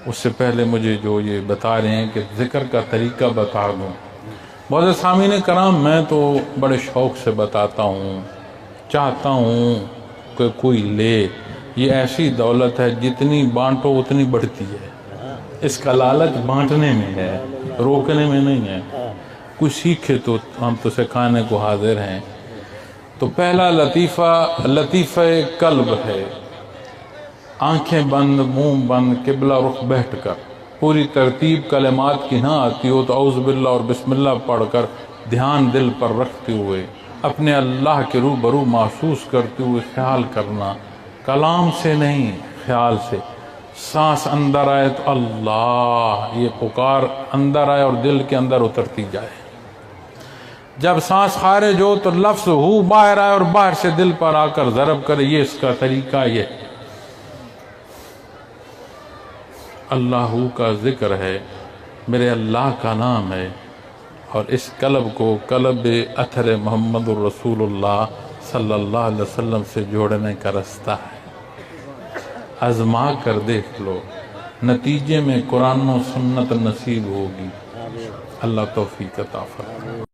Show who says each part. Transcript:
Speaker 1: اس سے پہلے مجھے جو یہ بتا رہے ہیں کہ ذکر کا طریقہ بتا دوں. بہت سامعین کرام، میں تو بڑے شوق سے بتاتا ہوں، چاہتا ہوں کہ کوئی لے. یہ ایسی دولت ہے جتنی بانٹو اتنی بڑھتی ہے. اس کا لالچ بانٹنے میں ہے، روکنے میں نہیں ہے. کوئی سیکھے تو ہم تو سکھانے کو حاضر ہیں. تو پہلا لطیفہ قلب ہے. آنکھیں بند، منہ بند، قبلہ رخ بیٹھ کر، پوری ترتیب کلمات کی نہ آتی ہو تو اعوذ باللہ اور بسم اللہ پڑھ کر دھیان دل پر رکھتے ہوئے اپنے اللہ کے روبرو محسوس کرتے ہوئے خیال کرنا، کلام سے نہیں خیال سے. سانس اندر آئے تو اللہ، یہ پکار اندر آئے اور دل کے اندر اترتی جائے. جب سانس خارج ہو تو لفظ ہو باہر آئے اور باہر سے دل پر آ کر ضرب کرے. یہ اس کا طریقہ یہ اللہ کا ذکر ہے، میرے اللہ کا نام ہے، اور اس قلب کو قلب اثر محمد الرسول اللہ صلی اللہ علیہ وسلم سے جوڑنے کا رستہ ہے. آزما کر دیکھ لو، نتیجے میں قرآن و سنت نصیب ہوگی. اللہ توفیق عطا فرمائے.